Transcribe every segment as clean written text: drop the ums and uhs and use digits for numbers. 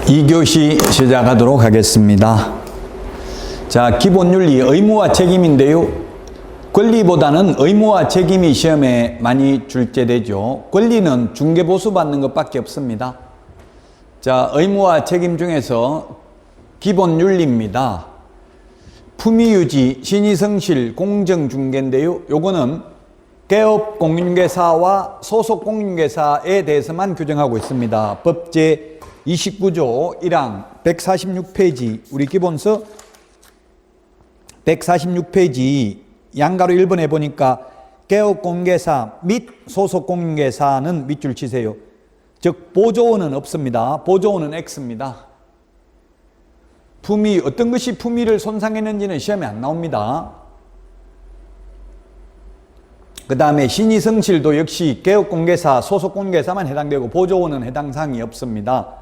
2교시 시작하도록 하겠습니다. 자, 기본윤리 의무와 책임인데요. 권리보다는 의무와 책임이 시험에 많이 출제되죠. 권리는 중개보수 받는 것밖에 없습니다. 자, 의무와 책임 중에서 기본윤리입니다. 품위유지, 신의성실, 공정중개인데요. 요거는 개업 공인중개사와 소속 공인중개사에 대해서만 규정하고 있습니다. 법제 29조 1항 146페이지 우리 기본서 146페이지 양가로 1번에 보니까 개업 공인중개사 및 소속 공인중개사는 밑줄 치세요. 즉 보조원은 없습니다. 보조원은 X입니다. 품위, 어떤 것이 품위를 손상했는지는 시험에 안 나옵니다. 그 다음에 신의성실도 역시 개업공개사, 소속공개사만 해당되고 보조원은 해당 사항이 없습니다.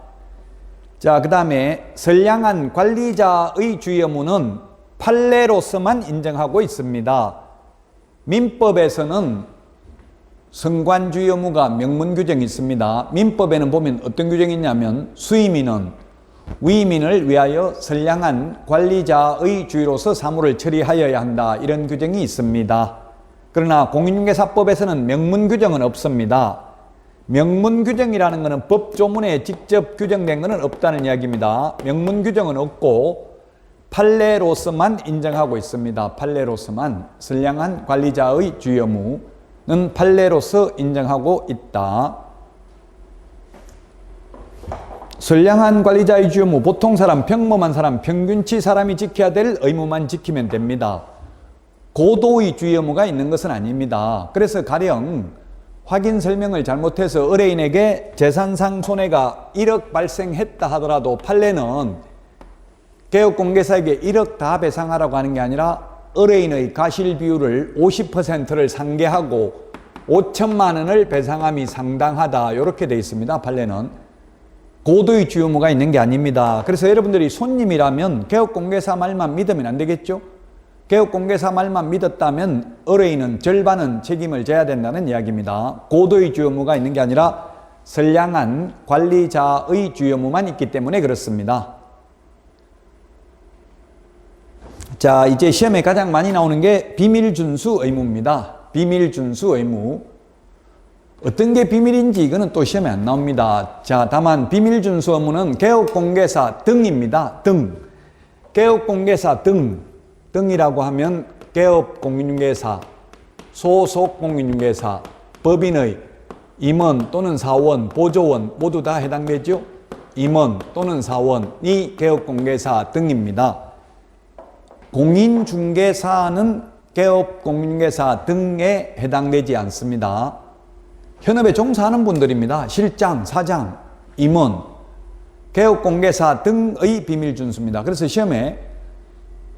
자, 그 다음에 선량한 관리자의 주의 의무는 판례로서만 인정하고 있습니다. 민법에서는 성관주의 의무가 명문 규정이 있습니다. 민법에는 보면 어떤 규정이 있냐면 수의민은 위민을 위하여 선량한 관리자의 주의로서 사무를 처리하여야 한다, 이런 규정이 있습니다. 그러나 공인중개사법에서는 명문 규정은 없습니다. 명문 규정이라는 것은 법조문에 직접 규정된 것은 없다는 이야기입니다. 명문 규정은 없고 판례로서만 인정하고 있습니다. 판례로서만 선량한 관리자의 주의 의무는 판례로서 인정하고 있다. 선량한 관리자의 주의 의무, 보통 사람, 평범한 사람, 평균치 사람이 지켜야 될 의무만 지키면 됩니다. 고도의 주의 의무가 있는 것은 아닙니다. 그래서 가령 확인 설명을 잘못해서 의뢰인에게 재산상 손해가 1억 발생했다 하더라도 판례는 개업공개사에게 1억 다 배상하라고 하는 게 아니라 의뢰인의 가실 비율을 50%를 상계하고 5천만 원을 배상함이 상당하다, 이렇게 되어 있습니다. 판례는 고도의 주의 의무가 있는 게 아닙니다. 그래서 여러분들이 손님이라면 개업공개사 말만 믿으면 안 되겠죠? 개업공개사 말만 믿었다면 의뢰인은 절반은 책임을 져야 된다는 이야기입니다. 고도의 주의 의무가 있는 게 아니라 선량한 관리자의 주의 의무만 있기 때문에 그렇습니다. 자, 이제 시험에 가장 많이 나오는 게 비밀준수 의무입니다. 비밀준수 의무. 어떤 게 비밀인지 이거는 또 시험에 안 나옵니다. 자, 다만 비밀준수 의무는 개업공개사 등입니다. 등. 개업공개사 등이라고 하면 개업공인중개사, 소속공인중개사, 법인의 임원 또는 사원, 보조원 모두 다 해당되죠. 임원 또는 사원이 개업공개사 등입니다. 공인중개사는 개업공인중개사 등에 해당되지 않습니다. 현업에 종사하는 분들입니다. 실장, 사장, 임원, 개업공개사 등의 비밀준수입니다. 그래서 시험에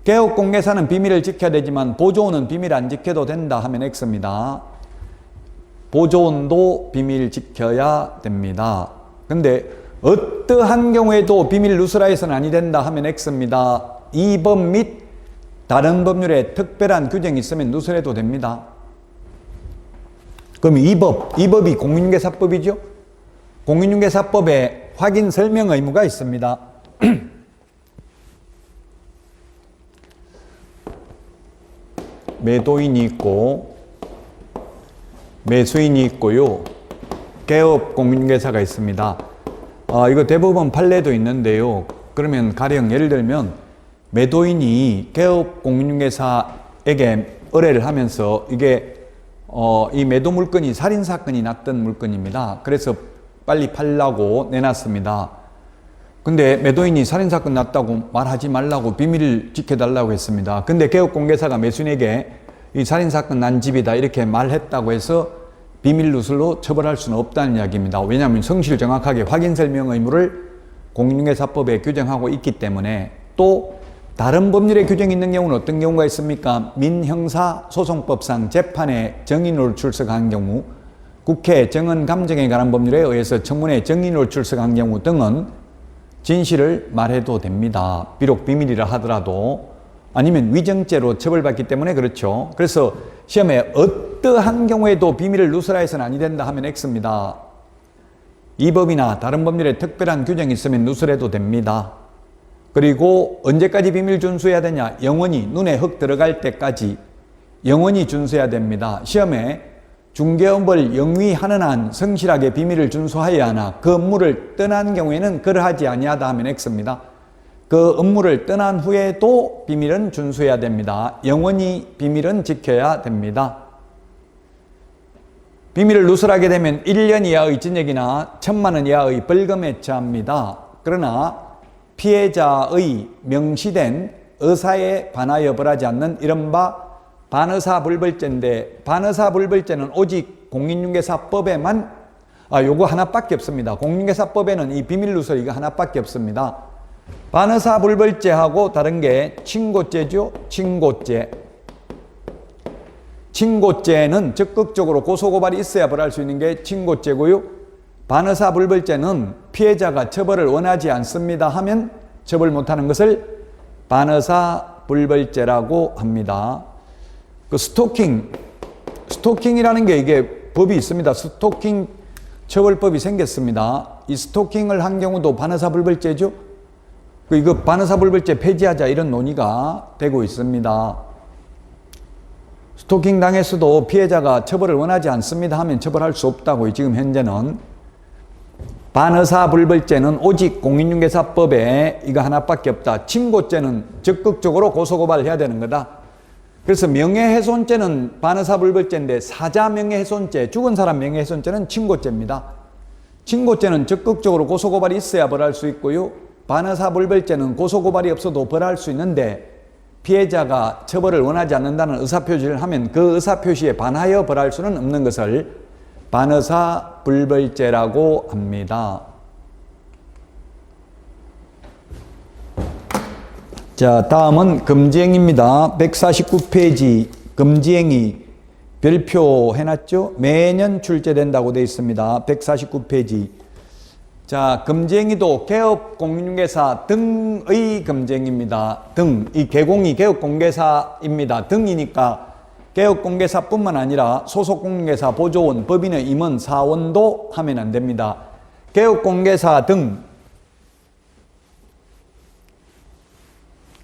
개업공개사는 비밀을 지켜야 되지만 보조원은 비밀 안 지켜도 된다 하면 X입니다. 보조원도 비밀 지켜야 됩니다. 근데 어떠한 경우에도 비밀 누설하여서는 아니 된다 하면 X입니다. 이 법 및 다른 법률에 특별한 규정이 있으면 누설해도 됩니다. 그럼 이 법이 공인중개사법이죠? 공인중개사법에 확인 설명 의무가 있습니다. 매도인이 있고 매수인이 있고요. 개업 공인중개사가 있습니다. 이거 대법원 판례도 있는데요. 그러면 가령 예를 들면 매도인이 개업 공인중개사에게 의뢰를 하면서 이게 이 매도 물건이 살인사건이 났던 물건입니다. 그래서 빨리 팔라고 내놨습니다. 근데 매도인이 살인사건 났다고 말하지 말라고 비밀을 지켜달라고 했습니다. 근데 개업공개사가 매수인에게 이 살인사건 난 집이다 이렇게 말했다고 해서 비밀 누설로 처벌할 수는 없다는 이야기입니다. 왜냐하면 성실 정확하게 확인 설명 의무를 공인중개사법에 규정하고 있기 때문에. 또 다른 법률에 규정이 있는 경우는 어떤 경우가 있습니까? 민형사소송법상 재판에 정인으로 출석한 경우, 국회 정언감정에 관한 법률에 의해서 청문회 정인으로 출석한 경우 등은 진실을 말해도 됩니다. 비록 비밀이라 하더라도. 아니면 위정죄로 처벌받기 때문에 그렇죠. 그래서 시험에 어떠한 경우에도 비밀을 누설하여서는 아니 된다 하면 X입니다. 이 법이나 다른 법률에 특별한 규정이 있으면 누설해도 됩니다. 그리고 언제까지 비밀 준수해야 되냐? 영원히 눈에 흙 들어갈 때까지 영원히 준수해야 됩니다. 시험에 중개업을 영위하는 한 성실하게 비밀을 준수하여야 하나 그 업무를 떠난 경우에는 그러하지 아니하다 하면 X입니다. 그 업무를 떠난 후에도 비밀은 준수해야 됩니다. 영원히 비밀은 지켜야 됩니다. 비밀을 누설하게 되면 1년 이하의 징역이나 1,000만 원 이하의 벌금에 처합니다. 그러나 피해자의 명시된 의사에 반하여 벌하지 않는 이른바 반의사불벌죄인데, 반의사불벌죄는 오직 공인중개사법에만 요거 하나밖에 없습니다. 공인중개사법에는 이 비밀누설 이거 하나밖에 없습니다. 반의사불벌죄하고 다른 게 친고죄죠. 친고죄는 적극적으로 고소고발이 있어야 벌할 수 있는 게 친고죄고요. 반의사불벌죄는 피해자가 처벌을 원하지 않습니다 하면 처벌 못하는 것을 반의사불벌죄라고 합니다. 그 스토킹이라는 게 이게 법이 있습니다. 스토킹 처벌법이 생겼습니다. 이 스토킹을 한 경우도 반의사불벌죄죠. 이거 반의사불벌죄 폐지하자 이런 논의가 되고 있습니다. 스토킹 당했어도 피해자가 처벌을 원하지 않습니다 하면 처벌할 수 없다고 지금 현재는. 반의사불벌죄는 오직 공인중개사법에 이거 하나밖에 없다. 친고죄는 적극적으로 고소고발을 해야 되는 거다. 그래서 명예훼손죄는 반의사불벌죄인데 사자 명예훼손죄, 죽은 사람 명예훼손죄는 친고죄입니다. 친고죄는 적극적으로 고소고발이 있어야 벌할 수 있고요. 반의사불벌죄는 고소고발이 없어도 벌할 수 있는데 피해자가 처벌을 원하지 않는다는 의사표시를 하면 그 의사표시에 반하여 벌할 수는 없는 것을 반의사불벌죄라고 합니다. 자, 다음은 금지행위입니다. 149페이지 금지행위 별표 해놨죠? 매년 출제된다고 되어 있습니다. 149페이지. 자, 금지행위도 개업공인중개사 등의 금지행위입니다. 등. 이 개공이 개업공개사입니다. 등이니까 개업공개사뿐만 아니라 소속공인중개사, 보조원, 법인의 임원, 사원도 하면 안 됩니다. 개업공개사 등.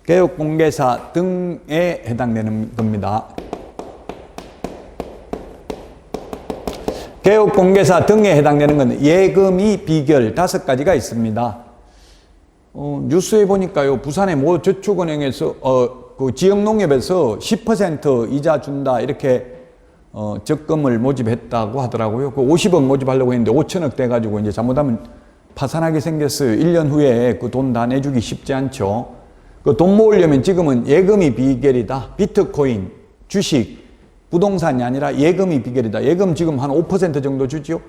개업공개사 등에 해당되는 겁니다. 개업공개사 등에 해당되는 건 예금이 비결 5가지가 있습니다. 뉴스에 보니까요, 부산의 모 저축은행에서 그 지역농협에서 10% 이자 준다 이렇게 적금을 모집했다고 하더라고요. 그 50억 모집하려고 했는데 5천억 돼가지고 이제 잘못하면 파산하게 생겼어요. 1년 후에 그 돈 다 내주기 쉽지 않죠. 그 돈 모으려면 지금은 예금이 비결이다. 비트코인, 주식, 부동산이 아니라 예금이 비결이다. 예금 지금 한 5% 정도 주죠.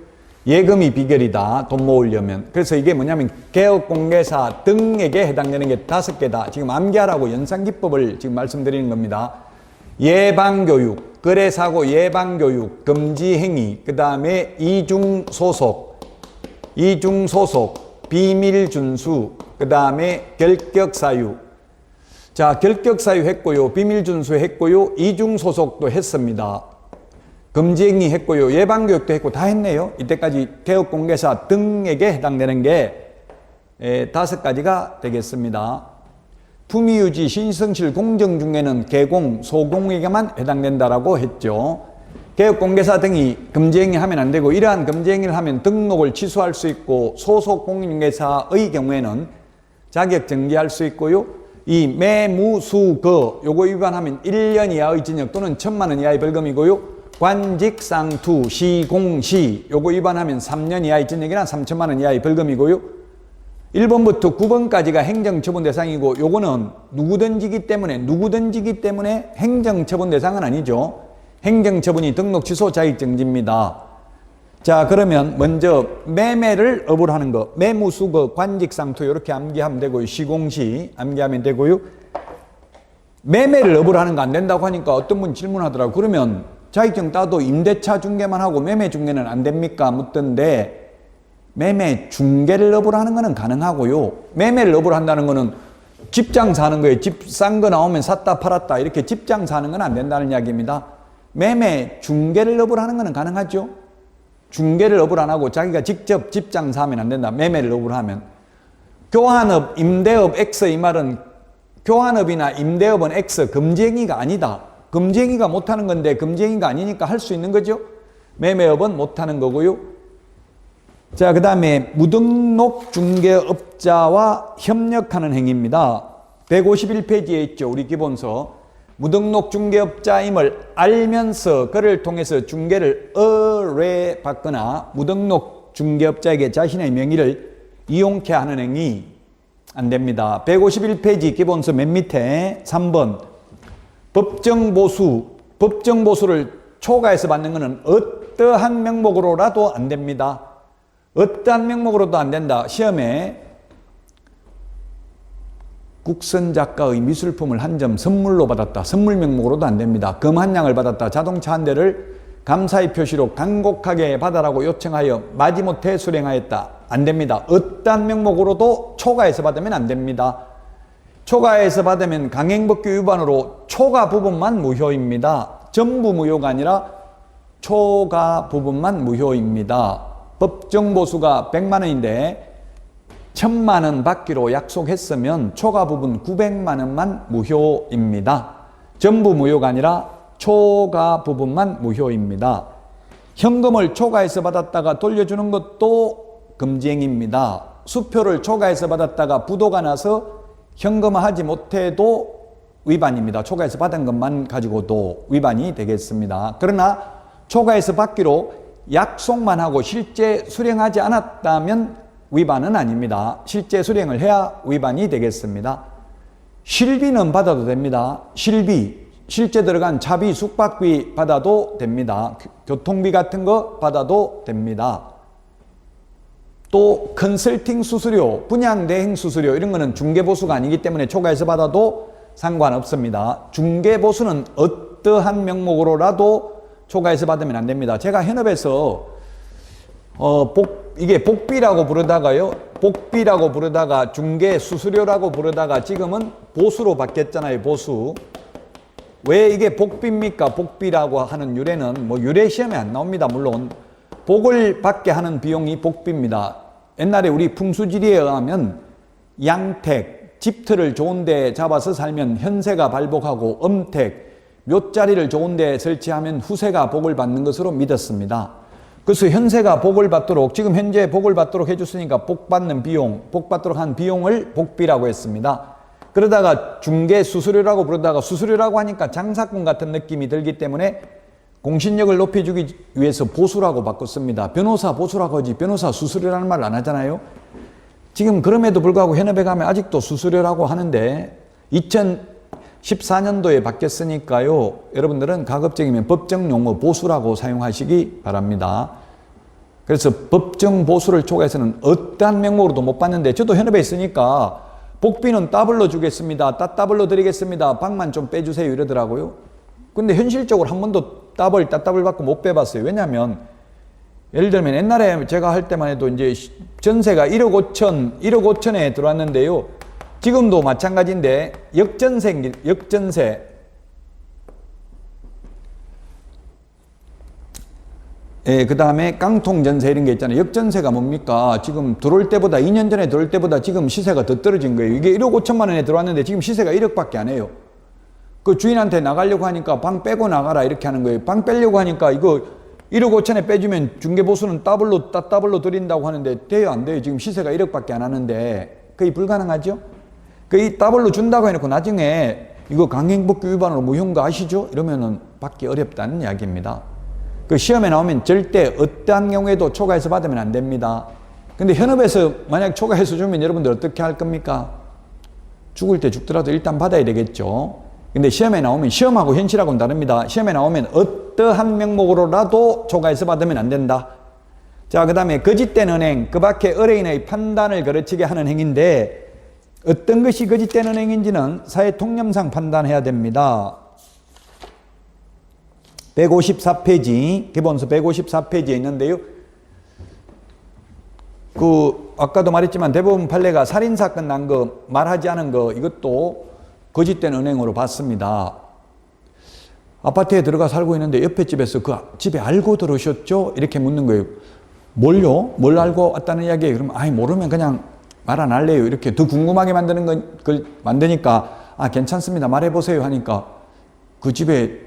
예금이 비결이다. 돈 모으려면. 그래서 이게 뭐냐면 개업공개사 등에게 해당되는 게 5개다. 지금 암기하라고 연상기법을 지금 말씀드리는 겁니다. 예방교육, 거래사고 예방교육, 금지행위, 그 다음에 이중소속, 비밀준수, 그 다음에 결격사유. 자, 결격사유 했고요. 비밀준수 했고요. 이중소속도 했습니다. 금지행위 했고요. 예방교육도 했고 다 했네요. 이때까지 개업공개사 등에게 해당되는 게 5가지가 되겠습니다. 품위유지, 신성실, 공정중개는 개공, 소공에게만 해당된다라고 했죠. 개업공개사 등이 금지행위 하면 안 되고 이러한 금지행위를 하면 등록을 취소할 수 있고 소속공인중개사의 경우에는 자격 정지할 수 있고요. 이 매무수거 요거 위반하면 1년 이하의 징역 또는 1,000만 원 이하의 벌금이고요. 관직상투, 시공시 요거 위반하면 3년 이하의 징역이나 3,000만 원 이하의 벌금이고요. 1번부터 9번까지가 행정처분 대상이고 요거는 누구든지기 때문에 행정처분 대상은 아니죠. 행정처분이 등록 취소 자격정지입니다. 자, 그러면 먼저 매매를 업으로 하는 거, 매무수거, 관직상투 이렇게 암기하면 되고요. 시공시 암기하면 되고요. 매매를 업으로 하는 거 안 된다고 하니까 어떤 분 질문하더라고요. 그러면 자격증 따도 임대차 중개만 하고 매매 중개는 안 됩니까? 묻던데 매매 중개를 업으로 하는 거는 가능하고요. 매매를 업으로 한다는 거는 집 장사하는 거예요. 집 싼 거 나오면 샀다 팔았다 이렇게 집 장사하는 건 안 된다는 이야기입니다. 매매 중개를 업으로 하는 거는 가능하죠. 중개를 업을 안 하고 자기가 직접 집 장사하면 안 된다. 매매를 업을 하면. 교환업, 임대업 X 이 말은 교환업이나 임대업은 X, 금쟁이가 아니다. 금쟁이가 못하는 건데 금쟁이가 아니니까 할 수 있는 거죠. 매매업은 못하는 거고요. 자, 그 다음에 무등록 중개업자와 협력하는 행위입니다. 151페이지에 있죠. 우리 기본서. 무등록 중개업자임을 알면서 그를 통해서 중개를 의뢰받거나 무등록 중개업자에게 자신의 명의를 이용케 하는 행위 안 됩니다. 151페이지 기본서 맨 밑에 3번 법정보수. 법정보수를 초과해서 받는 것은 어떠한 명목으로라도 안 됩니다. 어떠한 명목으로도 안 된다. 시험에 국선 작가의 미술품을 한 점 선물로 받았다. 선물 명목으로도 안 됩니다. 금 한 냥을 받았다. 자동차 한 대를 감사의 표시로 간곡하게 받아라고 요청하여 마지못해 수령하였다. 안 됩니다. 어떠한 명목으로도 초과해서 받으면 안 됩니다. 초과해서 받으면 강행법규 위반으로 초과 부분만 무효입니다. 전부 무효가 아니라 초과 부분만 무효입니다. 법정보수가 100만 원인데 1000만 원 받기로 약속했으면 초과 부분 900만 원만 무효입니다. 전부 무효가 아니라 초과 부분만 무효입니다. 현금을 초과해서 받았다가 돌려주는 것도 금지행위입니다. 수표를 초과해서 받았다가 부도가 나서 현금화하지 못해도 위반입니다. 초과해서 받은 것만 가지고도 위반이 되겠습니다. 그러나 초과해서 받기로 약속만 하고 실제 수령하지 않았다면 위반은 아닙니다. 실제 수령을 해야 위반이 되겠습니다. 실비는 받아도 됩니다. 실비, 실제 들어간 차비, 숙박비 받아도 됩니다. 교통비 같은 거 받아도 됩니다. 또 컨설팅 수수료, 분양 대행 수수료 이런 거는 중개보수가 아니기 때문에 초과해서 받아도 상관없습니다. 중개보수는 어떠한 명목으로라도 초과해서 받으면 안 됩니다. 제가 현업에서 이게 복비라고 부르다가요. 복비라고 부르다가 중개 수수료라고 부르다가 지금은 보수로 바뀌었잖아요. 보수. 왜 이게 복비입니까? 복비라고 하는 유래는 뭐 유래 시험에 안 나옵니다. 물론 복을 받게 하는 비용이 복비입니다. 옛날에 우리 풍수지리에 의하면 양택, 집터를 좋은 데 잡아서 살면 현세가 발복하고 음택, 묘자리를 좋은 데 설치하면 후세가 복을 받는 것으로 믿었습니다. 그래서 현세가 복을 받도록 지금 현재 복을 받도록 해줬으니까 복 받는 비용, 복 받도록 한 비용을 복비라고 했습니다. 그러다가 중개 수수료라고 부르다가 수수료라고 하니까 장사꾼 같은 느낌이 들기 때문에 공신력을 높여주기 위해서 보수라고 바꿨습니다. 변호사 보수라고 하지 변호사 수수료라는 말 안 하잖아요. 지금 그럼에도 불구하고 현업에 가면 아직도 수수료라고 하는데 2014년도에 바뀌었으니까요. 여러분들은 가급적이면 법정용어 보수라고 사용하시기 바랍니다. 그래서 법정보수를 초과해서는 어떠한 명목으로도 못 받는데 저도 현업에 있으니까 복비는 더블로 주겠습니다. 따더블로 드리겠습니다. 방만 좀 빼주세요 이러더라고요. 근데 현실적으로 한 번도 따더블 받고 못 빼봤어요. 왜냐하면 예를 들면 옛날에 제가 할 때만 해도 이제 전세가 1억 5천에 들어왔는데요. 지금도 마찬가지인데 역전세 예, 그 다음에 깡통전세 이런 게 있잖아요. 역전세가 뭡니까? 지금 들어올 때보다 2년 전에 들어올 때보다 지금 시세가 더 떨어진 거예요. 이게 1억 5천만 원에 들어왔는데 지금 시세가 1억밖에 안 해요. 그 주인한테 나가려고 하니까 방 빼고 나가라 이렇게 하는 거예요. 방 빼려고 하니까 이거 1억 5천에 빼주면 중개보수는 따블로 드린다고 하는데 돼요 안 돼요? 지금 시세가 1억밖에 안 하는데 거의 불가능하죠? 이 더블로 준다고 해놓고 나중에 이거 강행법규 위반으로 무효인 거 아시죠? 이러면은 받기 어렵다는 이야기입니다. 그 시험에 나오면 절대 어떠한 경우에도 초과해서 받으면 안 됩니다. 근데 현업에서 만약 초과해서 주면 여러분들 어떻게 할 겁니까? 죽을 때 죽더라도 일단 받아야 되겠죠. 근데 시험에 나오면 시험하고 현실하고는 다릅니다. 시험에 나오면 어떠한 명목으로라도 초과해서 받으면 안 된다. 자, 그 다음에 거짓된 은행, 그 밖에 의뢰인의 판단을 거르치게 하는 행위인데 어떤 것이 거짓된 은행인지는 사회통념상 판단해야 됩니다. 154페이지, 기본서 154페이지에 있는데요. 아까도 말했지만 대법원 판례가 살인사건 난 거, 말하지 않은 거, 이것도 거짓된 은행으로 봤습니다. 아파트에 들어가 살고 있는데 옆에 집에서 그 집에 알고 들어오셨죠? 이렇게 묻는 거예요. 뭘요? 뭘 알고 왔다는 이야기예요? 그러면 아이 모르면 그냥 말 안 할래요. 이렇게 더 궁금하게 만드는 걸 만드니까 아 괜찮습니다. 말해보세요 하니까 그 집에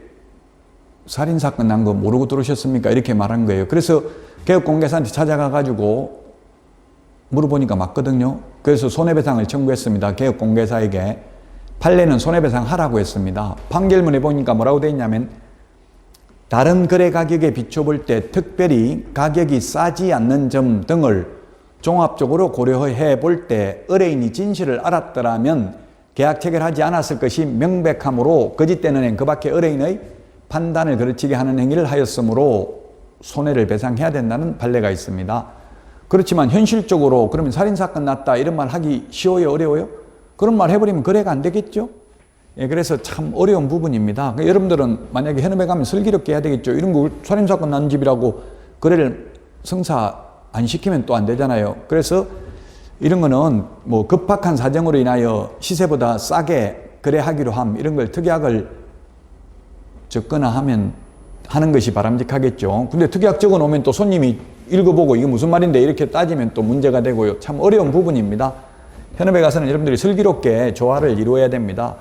살인사건 난 거 모르고 들어오셨습니까? 이렇게 말한 거예요. 그래서 개업공개사한테 찾아가 가지고 물어보니까 맞거든요. 그래서 손해배상을 청구했습니다. 개업공개사에게. 판례는 손해배상 하라고 했습니다. 판결문에 보니까 뭐라고 되어 있냐면 다른 거래 가격에 비춰볼 때 특별히 가격이 싸지 않는 점 등을 종합적으로 고려해 볼 때 의뢰인이 진실을 알았더라면 계약 체결하지 않았을 것이 명백하므로 거짓되는 행 그 밖에 의뢰인의 판단을 거르치게 하는 행위를 하였으므로 손해를 배상해야 된다는 판례가 있습니다. 그렇지만 현실적으로 그러면 살인사건 났다 이런 말 하기 쉬워요? 어려워요? 그런 말 해버리면 거래가 안 되겠죠? 예, 그래서 참 어려운 부분입니다. 그러니까 여러분들은 만약에 현업에 가면 슬기롭게 해야 되겠죠. 이런 거 살인사건 난 집이라고 거래를 성사 안 시키면 또 안 되잖아요. 그래서 이런 거는 뭐 급박한 사정으로 인하여 시세보다 싸게 거래하기로 함 이런 걸 특약을 적거나 하는 것이 바람직하겠죠. 근데 특약 적어 놓으면 또 손님이 읽어보고 이게 무슨 말인데 이렇게 따지면 또 문제가 되고요. 참 어려운 부분입니다. 현업에 가서는 여러분들이 슬기롭게 조화를 이루어야 됩니다.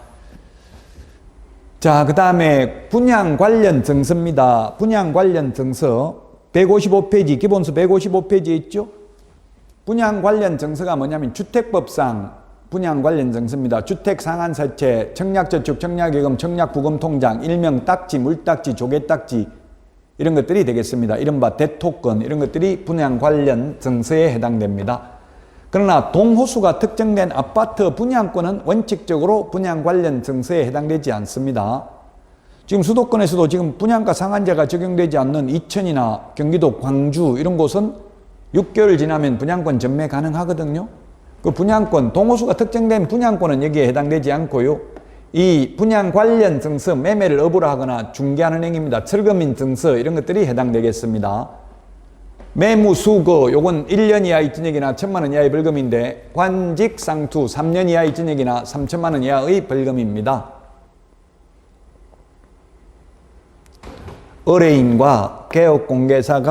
자, 그 다음에 분양 관련 증서입니다. 분양 관련 증서 155페이지, 기본서 155페이지에 있죠? 분양 관련 증서가 뭐냐면 주택법상 분양 관련 증서입니다. 주택상한사채, 청약저축, 청약예금, 청약부금통장, 일명 딱지, 물딱지, 조개딱지 이런 것들이 되겠습니다. 이른바 대토권 이런 것들이 분양 관련 증서에 해당됩니다. 그러나 동호수가 특정된 아파트 분양권은 원칙적으로 분양 관련 증서에 해당되지 않습니다. 지금 수도권에서도 지금 분양가 상한제가 적용되지 않는 이천이나 경기도 광주 이런 곳은 6개월 지나면 분양권 전매 가능하거든요. 그 분양권, 동호수가 특정된 분양권은 여기에 해당되지 않고요. 이 분양 관련 증서, 매매를 업으로 하거나 중개하는 행위입니다. 철거민 증서 이런 것들이 해당되겠습니다. 매무수거, 요건 1년 이하의 징역이나 1,000만 원 이하의 벌금인데 관직상투 3년 이하의 징역이나 3천만 원 이하의 벌금입니다. 의뢰인과 개업공개사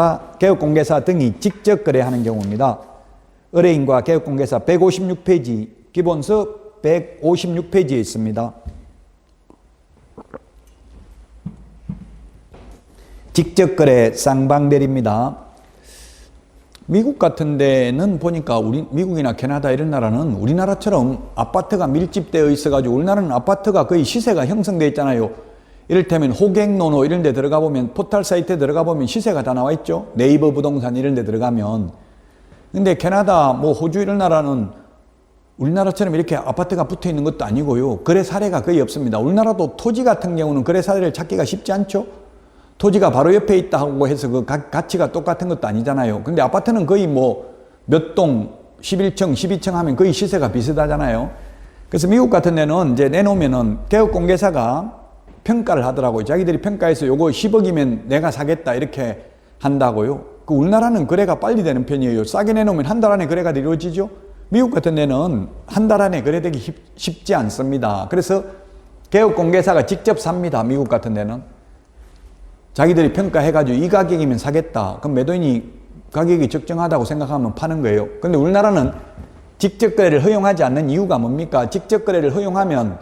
등이 직접 거래하는 경우입니다. 의뢰인과 개업공개사 156페이지, 기본서 156페이지에 있습니다. 직접 거래 쌍방대리입니다. 미국 같은 데는 보니까 미국이나 캐나다 이런 나라는 우리나라처럼 아파트가 밀집되어 있어가지고 우리나라는 아파트가 거의 시세가 형성되어 있잖아요. 이를테면 호갱노노 이런 데 들어가 보면 포털 사이트에 들어가 보면 시세가 다 나와 있죠. 네이버 부동산 이런 데 들어가면. 근데 캐나다 뭐 호주 이런 나라는 우리나라처럼 이렇게 아파트가 붙어 있는 것도 아니고요. 거래 사례가 거의 없습니다. 우리나라도 토지 같은 경우는 거래 사례를 찾기가 쉽지 않죠. 토지가 바로 옆에 있다고 해서 그 가치가 똑같은 것도 아니잖아요. 근데 아파트는 거의 뭐 몇 동 11층, 12층 하면 거의 시세가 비슷하잖아요. 그래서 미국 같은 데는 이제 내놓으면은 개업공개사가 평가를 하더라고요. 자기들이 평가해서 요거 10억이면 내가 사겠다 이렇게 한다고요. 그 우리나라는 거래가 빨리 되는 편이에요. 싸게 내놓으면 한 달 안에 거래가 이루어지죠. 미국 같은 데는 한 달 안에 거래되기 쉽지 않습니다. 그래서 개업공개사가 직접 삽니다. 미국 같은 데는. 자기들이 평가해가지고 이 가격이면 사겠다. 그럼 매도인이 가격이 적정하다고 생각하면 파는 거예요. 근데 우리나라는 직접 거래를 허용하지 않는 이유가 뭡니까? 직접 거래를 허용하면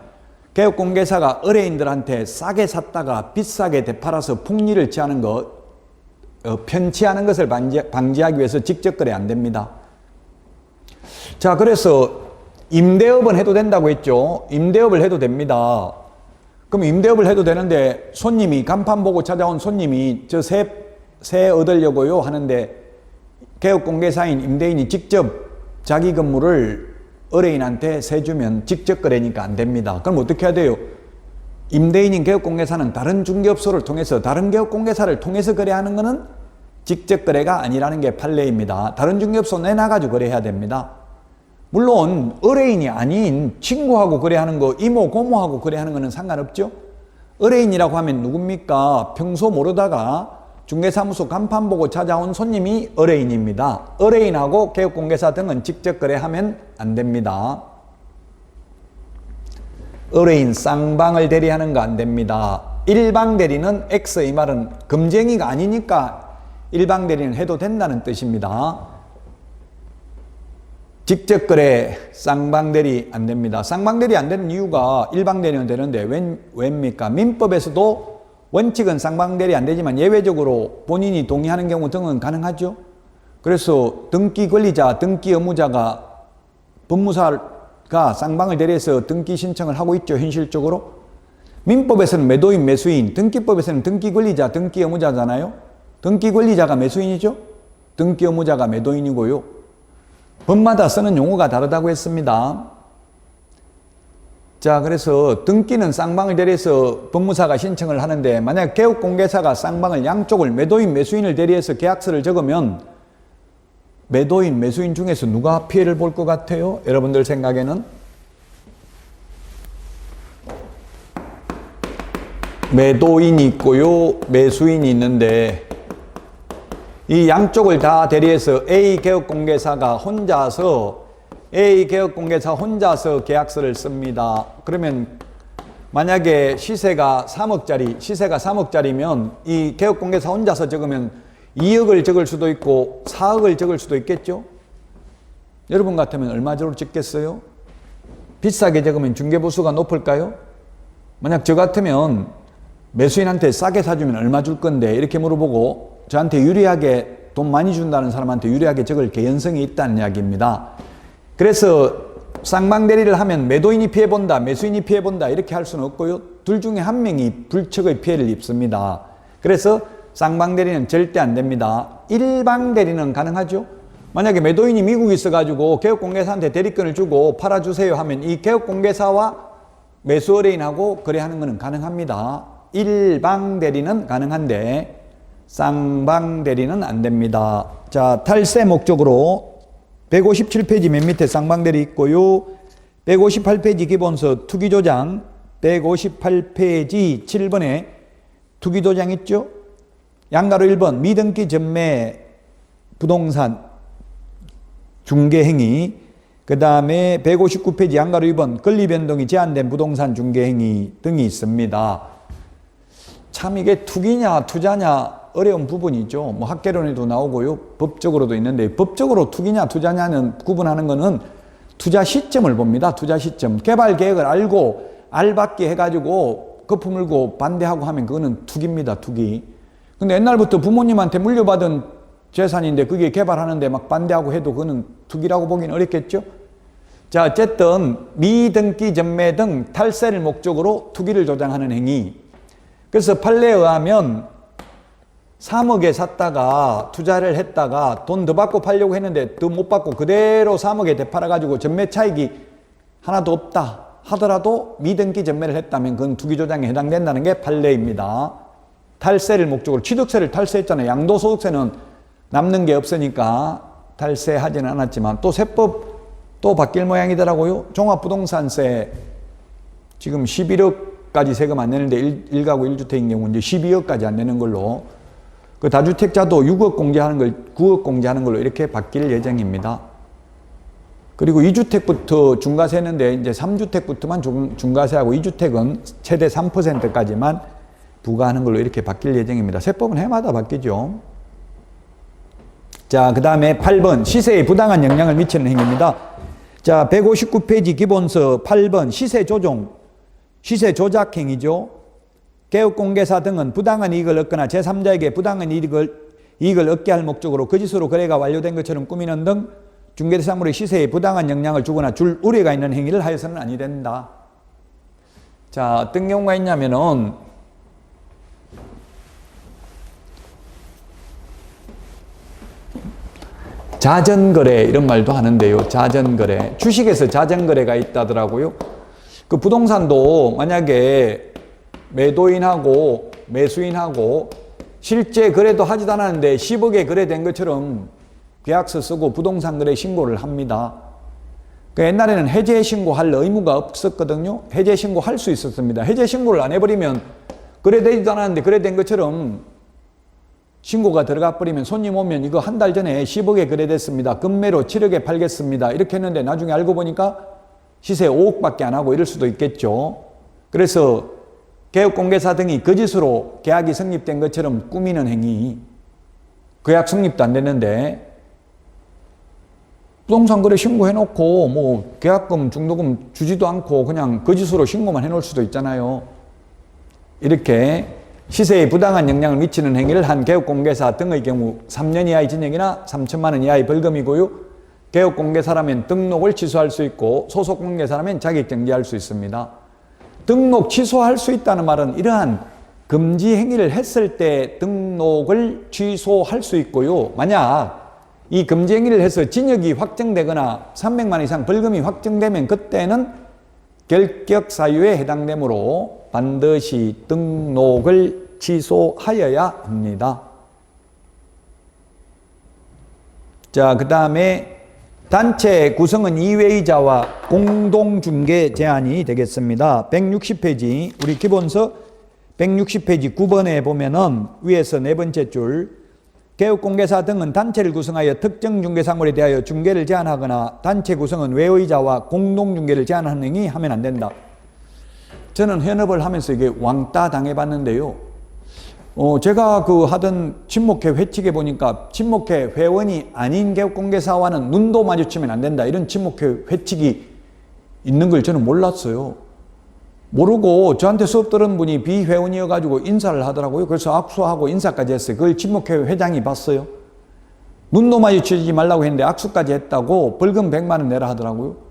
개업공개사가 의뢰인들한테 싸게 샀다가 비싸게 되팔아서 폭리를 취하는 편취하는 것을 방지하기 위해서 직접 거래 안 됩니다. 자, 그래서 임대업은 해도 된다고 했죠. 임대업을 해도 됩니다. 그럼 임대업을 해도 되는데 손님이 간판 보고 찾아온 손님이 저 새 얻으려고요 하는데 개업공개사인 임대인이 직접 자기 건물을 의뢰인한테 세 주면 직접 거래니까 안 됩니다. 그럼 어떻게 해야 돼요? 임대인인 개업공개사는 다른 중개업소를 통해서 다른 개업공개사를 통해서 거래하는 것은 직접 거래가 아니라는 게 판례입니다. 다른 중개업소 내놔가지고 거래해야 됩니다. 물론 의뢰인이 아닌 친구하고 거래하는 거, 이모 고모하고 거래하는 거는 상관없죠. 의뢰인이라고 하면 누굽니까? 평소 모르다가 중개사무소 간판 보고 찾아온 손님이 의뢰인입니다. 의뢰인하고 개업공개사 등은 직접 거래하면 안 됩니다. 의뢰인 쌍방을 대리하는 거 안 됩니다. 일방대리는 X, 이 말은 금쟁이가 아니니까 일방대리는 해도 된다는 뜻입니다. 직접거래 쌍방대리 안 됩니다. 쌍방대리 안 되는 이유가 일방대리는 되는데 왜입니까? 민법에서도 원칙은 쌍방대리 안 되지만 예외적으로 본인이 동의하는 경우 등은 가능하죠. 그래서 등기 권리자, 등기 의무자가 법무사가 쌍방을 대리해서 등기 신청을 하고 있죠. 현실적으로. 민법에서는 매도인, 매수인, 등기법에서는 등기 권리자, 등기 의무자잖아요. 등기 권리자가 매수인이죠. 등기 의무자가 매도인이고요. 법마다 쓰는 용어가 다르다고 했습니다. 자, 그래서 등기는 쌍방을 대리해서 법무사가 신청을 하는데 만약 개업공개사가 쌍방을 양쪽을 매도인, 매수인을 대리해서 계약서를 적으면 매도인, 매수인 중에서 누가 피해를 볼 것 같아요? 여러분들 생각에는? 매도인이 있고요, 매수인이 있는데 이 양쪽을 다 대리해서 A 개업공개사가 혼자서 계약서를 씁니다. 그러면 만약에 시세가 3억짜리면 이 개업공개사 혼자서 적으면 2억을 적을 수도 있고 4억을 적을 수도 있겠죠? 여러분 같으면 얼마 정도 적겠어요? 비싸게 적으면 중개보수가 높을까요? 만약 저 같으면 매수인한테 싸게 사주면 얼마 줄 건데 이렇게 물어보고 저한테 유리하게 돈 많이 준다는 사람한테 유리하게 적을 개연성이 있다는 이야기입니다. 그래서 쌍방대리를 하면 매도인이 피해본다, 매수인이 피해본다 이렇게 할 수는 없고요. 둘 중에 한 명이 불척의 피해를 입습니다. 그래서 쌍방대리는 절대 안 됩니다. 일방대리는 가능하죠. 만약에 매도인이 미국에 있어가지고 개업공개사한테 대리권을 주고 팔아주세요 하면 이 개업공개사와 매수의뢰인하고 거래하는 것은 가능합니다. 일방대리는 가능한데 쌍방대리는 안 됩니다. 자, 탈세 목적으로 157페이지 맨 밑에 쌍방대리 있고요. 158페이지 기본서 투기도장, 158페이지 7번에 투기도장 있죠? 양가로 1번 미등기 전매 부동산 중개행위, 그 다음에 159페이지 양가로 2번 권리변동이 제한된 부동산 중개행위 등이 있습니다. 참 이게 투기냐 투자냐 어려운 부분이죠. 뭐 학개론에도 나오고요. 법적으로도 있는데 법적으로 투기냐 투자냐는 구분하는 거는 투자 시점을 봅니다. 투자 시점. 개발 계획을 알고 알받기 해가지고 거품 물고 반대하고 하면 그거는 투기입니다. 투기. 근데 옛날부터 부모님한테 물려받은 재산인데 그게 개발하는데 막 반대하고 해도 그거는 투기라고 보기는 어렵겠죠. 자, 어쨌든 미등기 전매 등 탈세를 목적으로 투기를 조장하는 행위. 그래서 판례에 의하면 3억에 샀다가 투자를 했다가 돈 더 받고 팔려고 했는데 더 못 받고 그대로 3억에 되팔아가지고 전매 차익이 하나도 없다 하더라도 미등기 전매를 했다면 그건 투기조장에 해당된다는 게 판례입니다. 탈세를 목적으로 취득세를 탈세했잖아요. 양도소득세는 남는 게 없으니까 탈세하지는 않았지만 또 세법 또 바뀔 모양이더라고요. 종합부동산세 지금 11억까지 세금 안 내는데 1가구 1주택인 경우 이제 12억까지 안 내는 걸로, 그 다주택자도 6억 공제하는 걸 9억 공제하는 걸로 이렇게 바뀔 예정입니다. 그리고 2주택부터 중과세는데 이제 3주택부터만 중과세하고 2주택은 최대 3%까지만 부과하는 걸로 이렇게 바뀔 예정입니다. 세법은 해마다 바뀌죠. 자, 그 다음에 8번 시세에 부당한 영향을 미치는 행위입니다. 자, 159페이지 기본서 8번 시세 조종, 시세 조작 행위죠. 개업공개사 등은 부당한 이익을 얻거나 제3자에게 부당한 이익을 얻게 할 목적으로 거짓으로 거래가 완료된 것처럼 꾸미는 등 중개대상물의 시세에 부당한 영향을 주거나 줄 우려가 있는 행위를 하여서는 아니 된다. 자, 어떤 경우가 있냐면은 자전거래 이런 말도 하는데요. 자전거래. 주식에서 자전거래가 있다더라고요. 그 부동산도 만약에 매도인하고 매수인하고 실제 거래도 하지도 않았는데 10억에 거래된 것처럼 계약서 쓰고 부동산 거래 신고를 합니다. 그 옛날에는 해제 신고할 의무가 없었거든요. 해제 신고할 수 있었습니다. 해제 신고를 안 해버리면 거래되지도 않았는데 거래된 것처럼 신고가 들어가 버리면 손님 오면 이거 한 달 전에 10억에 거래됐습니다. 금매로 7억에 팔겠습니다. 이렇게 했는데 나중에 알고 보니까 시세 5억밖에 안 하고 이럴 수도 있겠죠. 그래서 개업공개사 등이 거짓으로 계약이 성립된 것처럼 꾸미는 행위, 계약 성립도 안 됐는데 부동산 거래 신고해놓고 뭐 계약금, 중도금 주지도 않고 그냥 거짓으로 신고만 해놓을 수도 있잖아요. 이렇게 시세에 부당한 영향을 미치는 행위를 한 개업공개사 등의 경우 3년 이하의 징역이나 3천만 원 이하의 벌금이고요. 개업공개사라면 등록을 취소할 수 있고 소속공개사라면 자격정지할 수 있습니다. 등록 취소할 수 있다는 말은 이러한 금지 행위를 했을 때 등록을 취소할 수 있고요. 만약 이 금지 행위를 해서 징역이 확정되거나 300만 원 이상 벌금이 확정되면 그때는 결격 사유에 해당되므로 반드시 등록을 취소하여야 합니다. 자, 그 다음에 단체 구성은 이외의자와 공동중개 제한이 되겠습니다. 160페이지, 우리 기본서 160페이지 9번에 보면은 위에서 네 번째 줄, 개업공개사 등은 단체를 구성하여 특정 중개사물에 대하여 중개를 제한하거나 단체 구성은 외의자와 공동중개를 제한하는 행위 하면 안 된다. 저는 현업을 하면서 이게 왕따 당해봤는데요. 제가 하던 친목회 회칙에 보니까 친목회 회원이 아닌 개업공개사와는 눈도 마주치면 안 된다. 이런 친목회 회칙이 있는 걸 저는 몰랐어요. 모르고 저한테 수업 들은 분이 비회원이어가지고 인사를 하더라고요. 그래서 악수하고 인사까지 했어요. 그걸 친목회 회장이 봤어요. 눈도 마주치지 말라고 했는데 악수까지 했다고 벌금 100만 원 내라 하더라고요.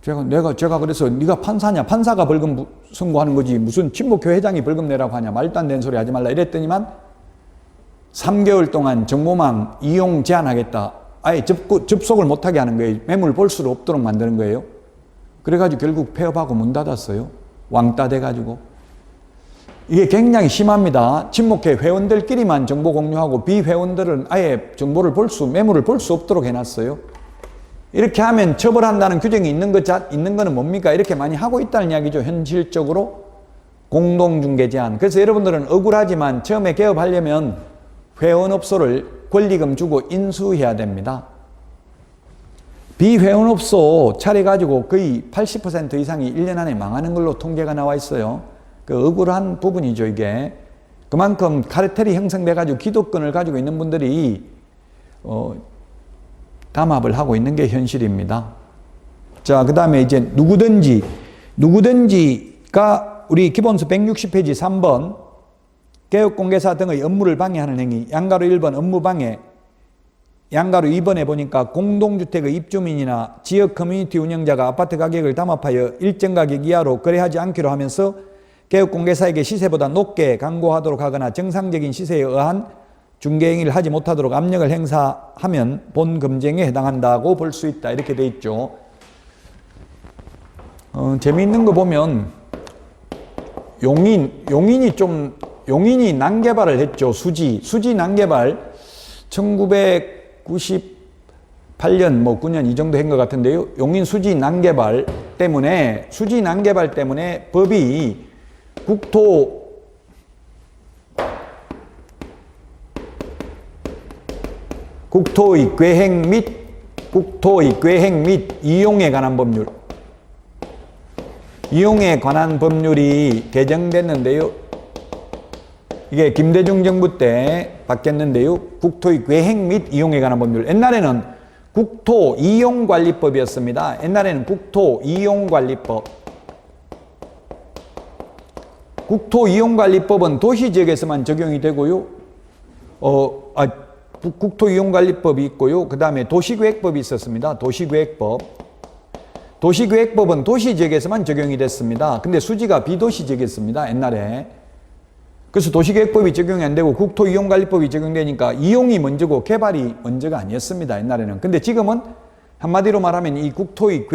제가 그래서 네가 판사냐? 판사가 벌금 선고하는 거지 무슨 친목회 회장이 벌금 내라고 하냐? 말도 안 되는 소리 하지 말라 이랬더니만 3개월 동안 정보망 이용 제한하겠다. 아예 접속을 못하게 하는 거예요. 매물 볼 수 없도록 만드는 거예요. 그래가지고 결국 폐업하고 문 닫았어요. 왕따 돼가지고. 이게 굉장히 심합니다. 친목회 회원들끼리만 정보 공유하고 비회원들은 아예 정보를 매물을 볼 수 없도록 해놨어요. 이렇게 하면 처벌한다는 규정이 있는 거는 뭡니까? 이렇게 많이 하고 있다는 이야기죠. 현실적으로. 공동중개 제한. 그래서 여러분들은 억울하지만 처음에 개업하려면 회원업소를 권리금 주고 인수해야 됩니다. 비회원업소 차려가지고 거의 80% 이상이 1년 안에 망하는 걸로 통계가 나와 있어요. 그 억울한 부분이죠, 이게. 그만큼 카르텔이 형성돼가지고 기득권을 가지고 있는 분들이, 담합을 하고 있는 게 현실입니다. 자, 그 다음에 이제 누구든지가 우리 기본서 160페이지 3번, 개업공개사 등의 업무를 방해하는 행위, 양가로 1번 업무방해, 양가로 2번에 보니까 공동주택의 입주민이나 지역 커뮤니티 운영자가 아파트 가격을 담합하여 일정 가격 이하로 거래하지 않기로 하면서 개업공개사에게 시세보다 높게 광고하도록 하거나 정상적인 시세에 의한 중개행위를 하지 못하도록 압력을 행사하면 본금지행위에 해당한다고 볼 수 있다. 이렇게 돼 있죠. 재미있는 거 보면 용인이 난개발을 했죠. 수지 난개발 1998년 9년 이 정도 한 것 같은데요. 용인 수지 난개발 때문에 법이 국토의 계획 및 이용에 관한 법률, 이용에 관한 법률이 개정됐는데요. 이게 김대중 정부 때 바뀌었는데요. 국토의 계획 및 이용에 관한 법률. 옛날에는 국토이용관리법이었습니다. 옛날에는 국토이용관리법. 국토이용관리법은 도시지역에서만 적용이 되고요. 국토이용관리법이 있고요. 그 다음에 도시계획법이 있었습니다. 도시계획법은 도시지역에서만 적용이 됐습니다. 근데 수지가 비도시지역이었습니다. 옛날에. 그래서 도시계획법이 적용이 안 되고 국토이용관리법이 적용되니까 이용이 먼저고 개발이 먼저가 아니었습니다. 옛날에는. 근데 지금은 한마디로 말하면 이 국토의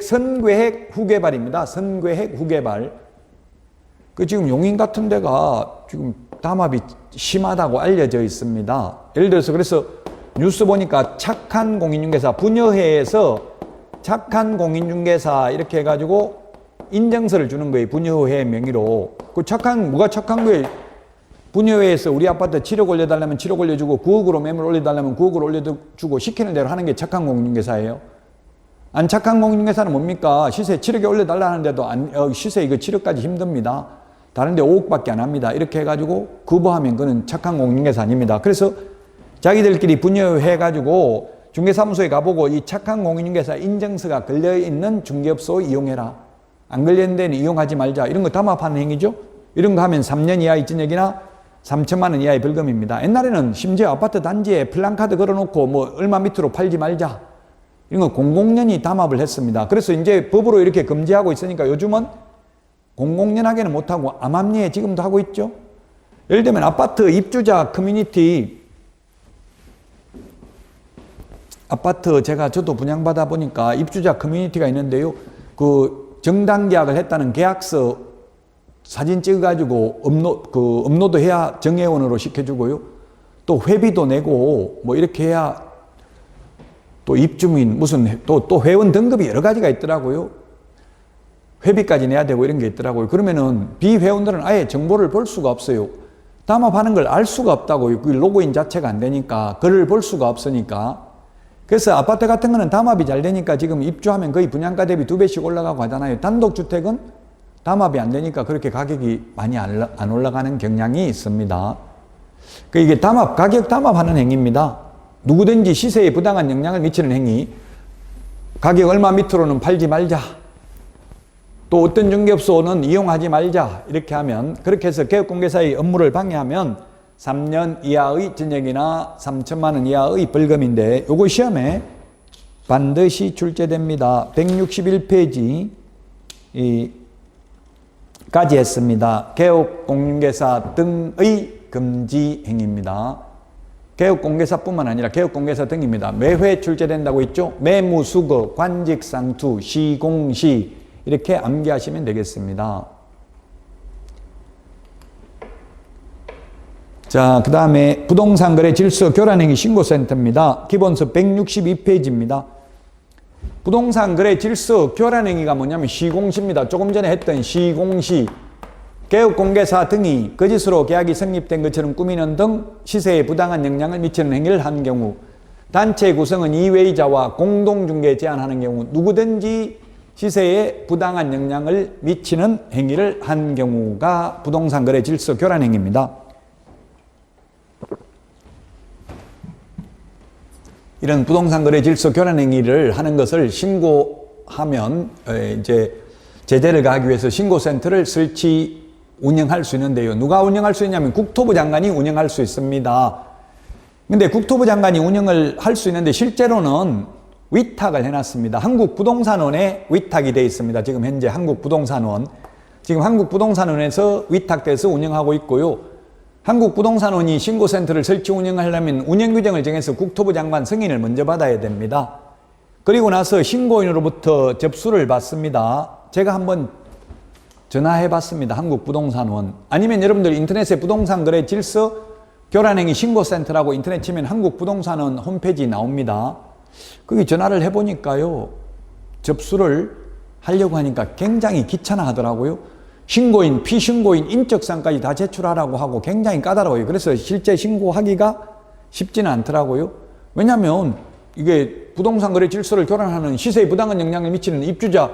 선계획 후개발입니다. 선계획 후개발. 지금 용인 같은 데가 지금 담합이 심하다고 알려져 있습니다. 예를 들어서 그래서 뉴스 보니까 착한 공인중개사, 분여회에서 착한 공인중개사 이렇게 해가지고 인증서를 주는 거예요. 분여회 명의로. 뭐가 착한 거예요? 분여회에서 우리 아파트 7억 올려달라면 7억 올려주고 9억으로 매물 올려달라면 9억으로 올려주고 시키는 대로 하는 게 착한 공인중개사예요. 안 착한 공인중개사는 뭡니까? 시세 7억에 올려달라 하는데도 시세 이거 7억까지 힘듭니다. 다른데 5억밖에 안 합니다. 이렇게 해가지고 거부하면 그는 착한 공인중개사 아닙니다. 그래서 자기들끼리 분여해가지고 중개사무소에 가보고 이 착한 공인중개사 인증서가 걸려있는 중개업소 이용해라. 안 걸려있는 데는 이용하지 말자. 이런 거 담합하는 행위죠. 이런 거 하면 3년 이하의 징역이나 3천만 원 이하의 벌금입니다. 옛날에는 심지어 아파트 단지에 플랜카드 걸어놓고 뭐 얼마 밑으로 팔지 말자. 이런 거 공공연히 담합을 했습니다. 그래서 이제 법으로 이렇게 금지하고 있으니까 요즘은 공공연하게는 못하고 암암리에 지금도 하고 있죠. 예를 들면 아파트 입주자 커뮤니티, 아파트 저도 분양받아 보니까 입주자 커뮤니티가 있는데요. 그 정당 계약을 했다는 계약서 사진 찍어가지고 업로드 해야 정회원으로 시켜주고요. 또 회비도 내고 뭐 이렇게 해야 또 입주민 무슨 또 회원 등급이 여러 가지가 있더라고요. 회비까지 내야 되고 이런 게 있더라고요. 그러면은 비회원들은 아예 정보를 볼 수가 없어요. 담합하는 걸 알 수가 없다고요. 그 로그인 자체가 안 되니까 글을 볼 수가 없으니까. 그래서 아파트 같은 거는 담합이 잘 되니까 지금 입주하면 거의 분양가 대비 2배씩 올라가고 하잖아요. 단독주택은 담합이 안 되니까 그렇게 가격이 많이 안 올라가는 경향이 있습니다. 이게 가격 담합하는 행위입니다. 누구든지 시세에 부당한 영향을 미치는 행위, 가격 얼마 밑으로는 팔지 말자, 또 어떤 중개업소는 이용하지 말자, 이렇게 하면, 그렇게 해서 개업공개사의 업무를 방해하면 3년 이하의 징역이나 3천만 원 이하의 벌금인데, 요거 시험에 반드시 출제됩니다. 161페이지 까지 했습니다. 개업공개사 등의 금지 행위입니다. 개업공개사뿐만 아니라 개업공개사 등입니다. 매회 출제된다고 했죠. 매무수거, 관직상투, 시공시 이렇게 암기하시면 되겠습니다. 자, 그 다음에 부동산거래 질서 교란행위 신고센터입니다. 기본서 162페이지입니다. 부동산거래 질서 교란행위가 뭐냐면 시공시입니다. 조금 전에 했던 시공시. 개업공개사 등이 거짓으로 계약이 성립된 것처럼 꾸미는 등 시세에 부당한 영향을 미치는 행위를 한 경우, 단체 구성은 이외의자와 공동중개 제한하는 경우, 누구든지 시세에 부당한 영향을 미치는 행위를 한 경우가 부동산거래 질서 교란행위입니다. 이런 부동산거래 질서 교란행위를 하는 것을 신고하면 이제 제재를 가하기 위해서 신고센터를 운영할 수 있는데요. 누가 운영할 수 있냐면 국토부 장관이 운영할 수 있습니다. 근데 국토부 장관이 운영을 할 수 있는데 실제로는 위탁을 해놨습니다. 한국부동산원에 위탁이 되어 있습니다. 지금 현재 한국부동산원. 지금 한국부동산원에서 위탁돼서 운영하고 있고요. 한국부동산원이 신고센터를 설치 운영하려면 운영규정을 정해서 국토부 장관 승인을 먼저 받아야 됩니다. 그리고 나서 신고인으로부터 접수를 받습니다. 제가 한번 전화해 봤습니다. 한국부동산원. 아니면 여러분들 인터넷에 부동산거래 질서 교란행위 신고센터라고 인터넷 치면 한국부동산원 홈페이지 나옵니다. 거기 전화를 해보니까요, 접수를 하려고 하니까 굉장히 귀찮아 하더라고요. 신고인, 피신고인, 인적사항까지 다 제출하라고 하고 굉장히 까다로워요. 그래서 실제 신고하기가 쉽지는 않더라고요. 왜냐하면 이게 부동산거래 질서를 교란하는 시세에 부당한 영향을 미치는 입주자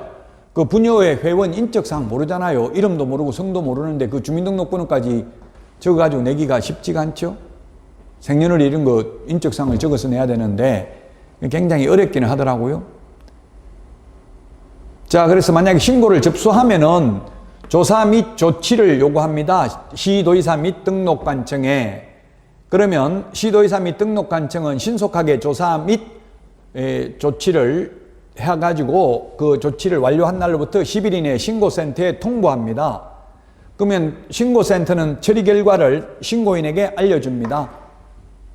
그 분여회 회원 인적사항 모르잖아요. 이름도 모르고 성도 모르는데 그 주민등록번호까지 적어가지고 내기가 쉽지가 않죠. 생년월일 이런 거 인적사항을 적어서 내야 되는데 굉장히 어렵기는 하더라고요. 자, 그래서 만약에 신고를 접수하면은 조사 및 조치를 요구합니다. 시도의사 및 등록관청에. 그러면 시도의사 및 등록관청은 신속하게 조사 및 조치를 해가지고 그 조치를 완료한 날로부터 10일 이내에 신고센터에 통보합니다. 그러면 신고센터는 처리 결과를 신고인에게 알려줍니다.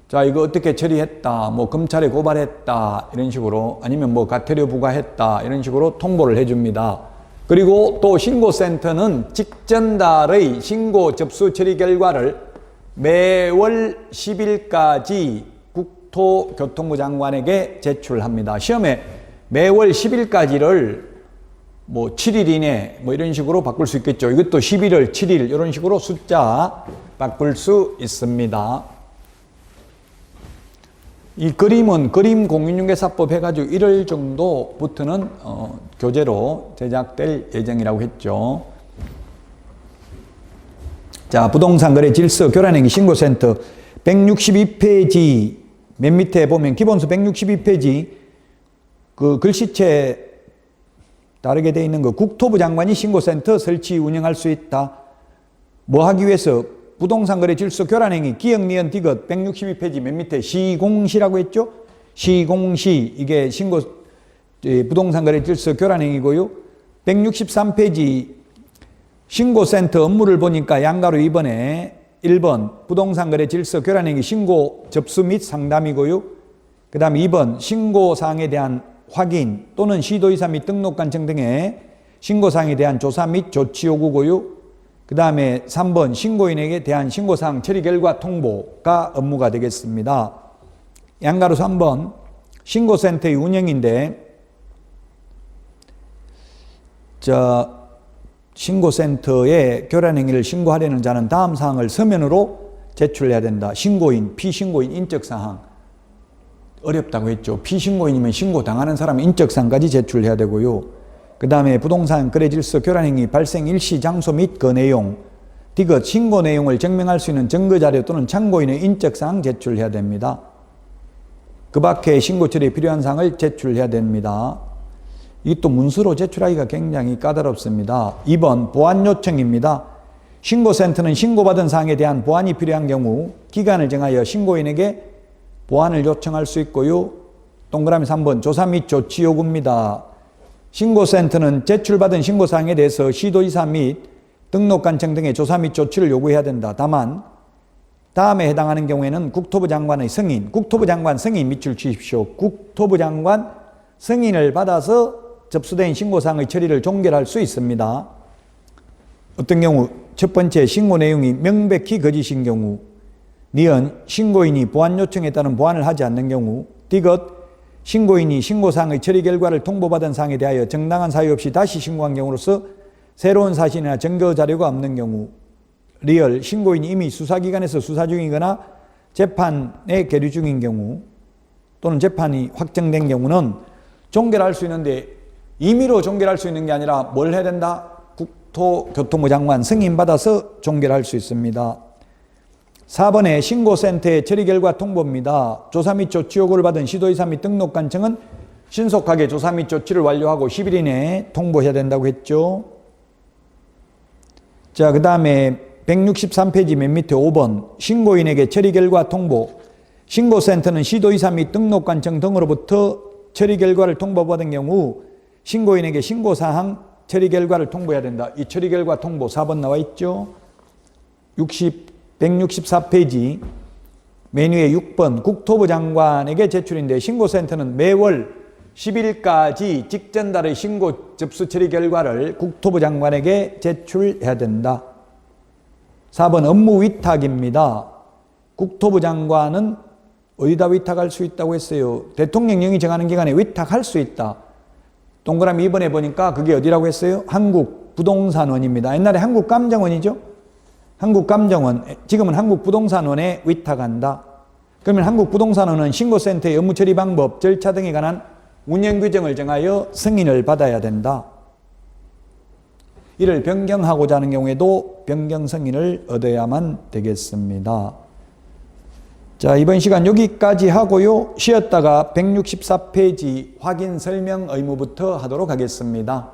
자, 이거 어떻게 처리했다, 뭐 검찰에 고발했다, 이런 식으로, 아니면 뭐 과태료 부과했다, 이런 식으로 통보를 해줍니다. 그리고 또 신고센터는 직전달의 신고 접수 처리 결과를 매월 10일까지 국토교통부 장관에게 제출합니다. 시험에 매월 10일까지를 뭐 7일 이내 뭐 이런 식으로 바꿀 수 있겠죠. 이것도 11월 7일 이런 식으로 숫자 바꿀 수 있습니다. 이 그림은 그림공인중개사법 해가지고 1월 정도부터는 교재로 제작될 예정이라고 했죠. 자, 부동산 거래 질서 교란행위 신고센터 162페이지 맨 밑에 보면 기본서 162페이지 그 글씨체 다르게 되어 있는 거 국토부 장관이 신고센터 설치 운영할 수 있다. 뭐 하기 위해서 부동산 거래 질서 교란행위 기역 니은 디귿 162페이지 맨 밑에 시공시라고 했죠. 시공시 이게 신고 부동산 거래 질서 교란행위고요. 163페이지 신고센터 업무를 보니까 양가로 2번에 1번 부동산 거래 질서 교란행위 신고 접수 및 상담이고요. 그 다음에 2번 신고사항에 대한 확인 또는 시도의사 및 등록관청 등의 신고사항에 대한 조사 및 조치 요구고요. 그 다음에 3번 신고인에게 대한 신고사항 처리 결과 통보가 업무가 되겠습니다. 양가로 3번 신고센터의 운영인데 신고센터에 교란행위를 신고하려는 자는 다음 사항을 서면으로 제출해야 된다. 신고인, 피신고인 인적사항 어렵다고 했죠. 피신고인이면 신고당하는 사람 인적사항까지 제출해야 되고요. 그 다음에 부동산 거래 질서 교란행위 발생 일시 장소 및 그 내용 디귿 신고 내용을 증명할 수 있는 증거자료 또는 참고인의 인적사항 제출해야 됩니다. 그 밖에 신고 처리에 필요한 사항을 제출해야 됩니다. 이 또 문서로 제출하기가 굉장히 까다롭습니다. 2번 보완 요청입니다. 신고센터는 신고받은 사항에 대한 보완이 필요한 경우 기간을 정하여 신고인에게 보완을 요청할 수 있고요. 동그라미 3번 조사 및 조치 요구입니다. 신고센터는 제출받은 신고사항에 대해서 시도의사 및 등록관청 등의 조사 및 조치를 요구해야 된다. 다만 다음에 해당하는 경우에는 국토부 장관의 승인, 국토부 장관 승인 밑줄 치십시오. 국토부 장관 승인을 받아서 접수된 신고사항의 처리를 종결할 수 있습니다. 어떤 경우? 첫 번째, 신고 내용이 명백히 거짓인 경우. 니은, 신고인이 보완 요청에 따른 보완을 하지 않는 경우. 디귿, 신고인이 신고사항의 처리 결과를 통보받은 사항에 대하여 정당한 사유 없이 다시 신고한 경우로서 새로운 사실이나 증거 자료가 없는 경우. 리얼, 신고인이 이미 수사기관에서 수사 중이거나 재판에 계류 중인 경우 또는 재판이 확정된 경우는 종결할 수 있는데 임의로 종결할 수 있는 게 아니라 뭘 해야 된다? 국토교통부 장관 승인받아서 종결할 수 있습니다. 4번에 신고센터의 처리 결과 통보입니다. 조사 및 조치 요구를 받은 시도의사 및 등록관청은 신속하게 조사 및 조치를 완료하고 10일 이내에 통보해야 된다고 했죠. 자, 그 다음에 163페이지 맨 밑에 5번 신고인에게 처리 결과 통보. 신고센터는 시도의사 및 등록관청 등으로부터 처리 결과를 통보받은 경우 신고인에게 신고사항 처리 결과를 통보해야 된다. 이 처리 결과 통보 4번 나와 있죠. 164페이지 맨 위에 6번 국토부 장관에게 제출인데 신고센터는 매월 10일까지 직전달의 신고 접수 처리 결과를 국토부 장관에게 제출해야 된다. 4번 업무 위탁입니다. 국토부 장관은 어디다 위탁할 수 있다고 했어요? 대통령령이 정하는 기관에 위탁할 수 있다. 동그라미 2번에 보니까 그게 어디라고 했어요? 한국부동산원입니다. 옛날에 한국감정원이죠? 한국감정원, 지금은 한국부동산원에 위탁한다. 그러면 한국부동산원은 신고센터의 업무 처리 방법, 절차 등에 관한 운영 규정을 정하여 승인을 받아야 된다. 이를 변경하고자 하는 경우에도 변경 승인을 얻어야만 되겠습니다. 자, 이번 시간 여기까지 하고요. 쉬었다가 164페이지 확인 설명 의무부터 하도록 하겠습니다.